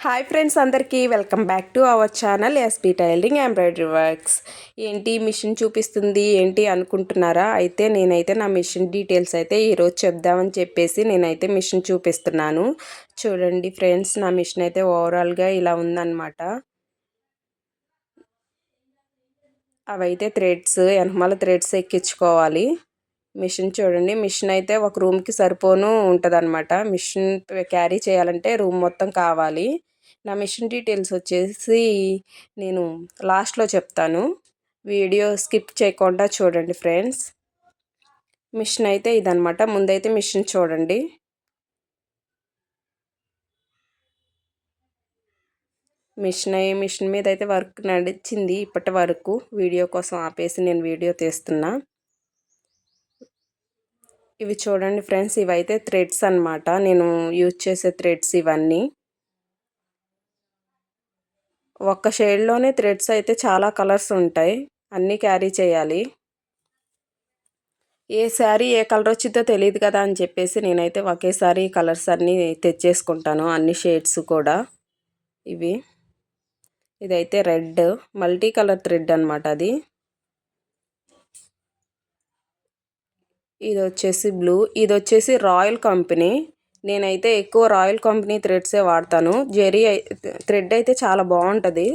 Hi friends, అందరికీ welcome back to our channel SP tailoring embroidery works. ఏంటి machine చూపిస్తుంది ఏంటి అనుకుంటున్నారా? అయితే నేనైతే నా మిషన్ డీటెయిల్స్ అయితే ఈరోజు చెప్దామని చెప్పేసి నేనైతే మిషన్ చూపిస్తున్నాను. చూడండి ఫ్రెండ్స్, నా మిషన్ అయితే ఓవరాల్గా ఇలా ఉందన్నమాట. అవైతే థ్రెడ్స్, వెనకమాల థ్రెడ్స్ ఎక్కించుకోవాలి. మిషన్ చూడండి, మిషన్ అయితే ఒక రూమ్కి సరిపోను ఉంటుంది అనమాట. మిషన్ క్యారీ చేయాలంటే రూమ్ మొత్తం కావాలి. నా మిషన్ డీటెయిల్స్ వచ్చేసి నేను లాస్ట్లో చెప్తాను. వీడియో స్కిప్ చేయకుండా చూడండి ఫ్రెండ్స్. మిషన్ అయితే ఇదనమాట. ముందైతే మిషన్ చూడండి. మిషన్ మీద అయితే వర్క్ నడిచింది ఇప్పటి వరకు. వీడియో కోసం ఆపేసి నేను వీడియో తీస్తున్నా. ఇవి చూడండి ఫ్రెండ్స్, ఇవైతే థ్రెడ్స్ అనమాట. నేను యూజ్ చేసే థ్రెడ్స్ ఇవన్నీ. ఒక్క షేడ్లోనే థ్రెడ్స్ అయితే చాలా కలర్స్ ఉంటాయి, అన్నీ క్యారీ చేయాలి. ఏ శారీ ఏ కలర్ వచ్చిందో తెలియదు కదా అని చెప్పేసి నేనైతే ఒకేసారి కలర్స్ అన్నీ తెచ్చేసుకుంటాను, అన్ని షేడ్స్ కూడా. ఇదైతే రెడ్ మల్టీ కలర్ థ్రెడ్ అనమాట. ఇది వచ్చేసి బ్లూ. ఇది వచ్చేసి రాయల్ కంపెనీ. నేనైతే ఎక్కువ రాయల్ కంపెనీ థ్రెడ్సే వాడతాను. జెరీ థ్రెడ్ అయితే చాలా బాగుంటుంది,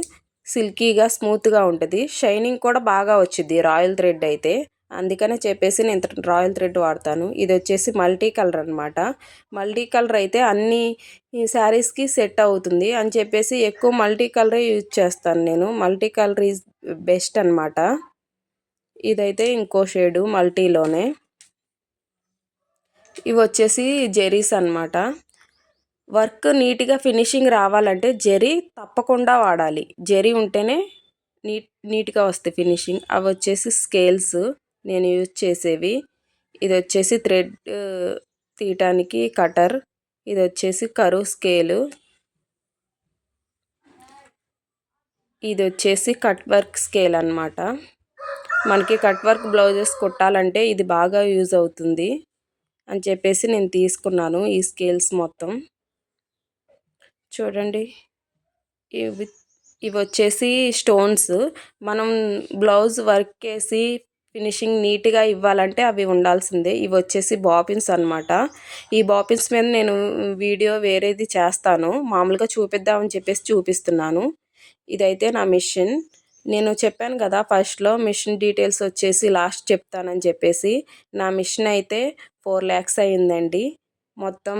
సిల్కీగా స్మూత్గా ఉంటుంది. షైనింగ్ కూడా బాగా వచ్చింది రాయల్ థ్రెడ్ అయితే. అందుకనే చెప్పేసి నేను రాయల్ థ్రెడ్ వాడతాను. ఇది వచ్చేసి మల్టీ కలర్ అనమాట. మల్టీ కలర్ అయితే అన్ని శారీస్కి సెట్ అవుతుంది అని చెప్పేసి ఎక్కువ మల్టీ కలరే యూజ్ చేస్తాను నేను. మల్టీ కలర్ ఈజ్ బెస్ట్ అనమాట. ఇదైతే ఇంకో షేడు మల్టీలోనే. ఇవి వచ్చేసి జెరీస్ అనమాట. వర్క్ నీట్గా ఫినిషింగ్ రావాలంటే జెరీ తప్పకుండా వాడాలి. జెరీ ఉంటేనే నీట్గా వస్తాయి ఫినిషింగ్. అవి వచ్చేసి స్కేల్స్ నేను యూజ్ చేసేవి. ఇది వచ్చేసి థ్రెడ్ తీయటానికి కటర్. ఇది వచ్చేసి కరువు స్కేలు. ఇది వచ్చేసి కట్ వర్క్ స్కేల్ అనమాట. మనకి కట్ వర్క్ బ్లౌజెస్ కుట్టాలంటే ఇది బాగా యూజ్ అవుతుంది అని చెప్పేసి నేను తీసుకున్నాను ఈ స్కేల్స్ మొత్తం. చూడండి, ఇవి వచ్చేసి స్టోన్స్. మనం బ్లౌజ్ వర్క్ వేసి ఫినిషింగ్ నీట్గా ఇవ్వాలంటే అవి ఉండాల్సిందే. ఇవి వచ్చేసి బాపిన్స్ అనమాట. ఈ బాపిన్స్ మీద నేను వీడియో వేరేది చేస్తాను, మామూలుగా చూపిద్దామని చెప్పేసి చూపిస్తున్నాను. ఇదైతే నా మిషన్. నేను చెప్పాను కదా ఫస్ట్లో మిషన్ డీటెయిల్స్ వచ్చేసి లాస్ట్ చెప్తానని చెప్పేసి. నా మిషన్ అయితే 4 lakhs అయిందండి మొత్తం.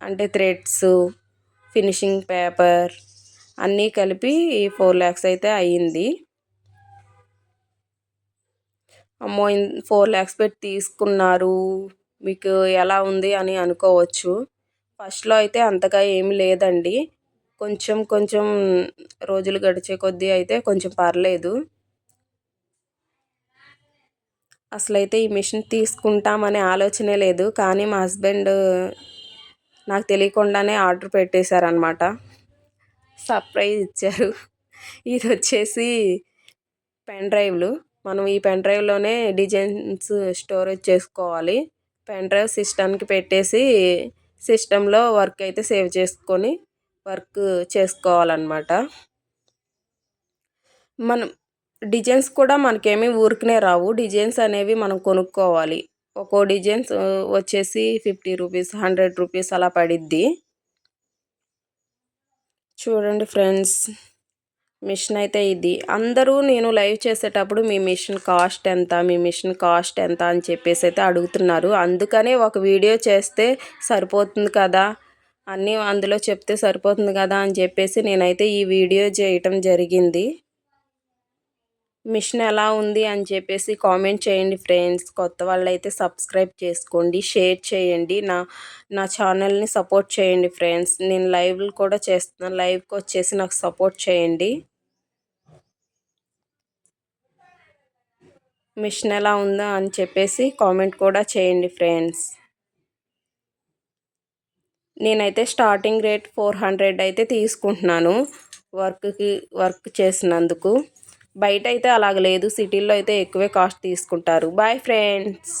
అంటే థ్రెడ్స్, ఫినిషింగ్ పేపర్ అన్నీ కలిపి 4 lakhs అయితే అయ్యింది. అమ్మో, 4 lakhs పెట్టి తీసుకున్నారు, మీకు ఎలా ఉంది అని అనుకోవచ్చు. ఫస్ట్లో అయితే అంతగా ఏమి లేదండి. కొంచెం కొంచెం రోజులు గడిచే కొద్దీ అయితే కొంచెం పర్లేదు. అసలైతే ఈ మిషన్ తీసుకుంటామనే ఆలోచనే లేదు, కానీ మా హస్బెండ్ నాకు తెలియకుండానే ఆర్డర్ పెట్టేశారనమాట. సర్ప్రైజ్ ఇచ్చారు. ఇది వచ్చేసి పెన్ డ్రైవ్లు. మనం ఈ పెన్ డ్రైవ్లోనే డిజైన్స్ స్టోరేజ్ చేసుకోవాలి. పెన్ డ్రైవ్ సిస్టమ్కి పెట్టేసి సిస్టంలో వర్క్ అయితే సేవ్ చేసుకొని వర్క్ చేసుకోవాలన్నమాట. మనం డిజైన్స్ కూడా మనకేమీ ఊరికనే రావు. డిజైన్స్ అనేవి మనం కొనుక్కోవాలి. ఒక్కో డిజైన్స్ వచ్చేసి 50 రూపీస్, 100 రూపీస్ అలా పడిద్ది. చూడండి ఫ్రెండ్స్, మిషన్ అయితే ఇది. అందరూ నేను లైవ్ చేసేటప్పుడు మీ మిషన్ కాస్ట్ ఎంత, మీ మిషన్ కాస్ట్ ఎంత అని చెప్పేసి అయితే అడుగుతున్నారు. అందుకనే ఒక వీడియో చేస్తే సరిపోతుంది కదా, అన్నీ అందులో చెప్తే సరిపోతుంది కదా అని చెప్పేసి నేనైతే ఈ వీడియో చేయటం జరిగింది. మిషన్ ఎలా ఉంది అని చెప్పేసి కామెంట్ చేయండి ఫ్రెండ్స్. కొత్త వాళ్ళైతే సబ్స్క్రైబ్ చేసుకోండి, షేర్ చేయండి, నా ఛానల్ని సపోర్ట్ చేయండి ఫ్రెండ్స్. నేను లైవ్లు కూడా చేస్తున్నాను, లైవ్కి వచ్చేసి నాకు సపోర్ట్ చేయండి. మిషన్ ఎలా ఉందా అని చెప్పేసి కామెంట్ కూడా చేయండి ఫ్రెండ్స్. నేనైతే స్టార్టింగ్ రేట్ 400 అయితే తీసుకుంటున్నాను వర్క్ చేసినందుకు. బయట అయితే అలాగ లేదు, సిటీల్లో అయితే ఎక్కువే కాస్ట్ తీసుకుంటారు. Boy friends.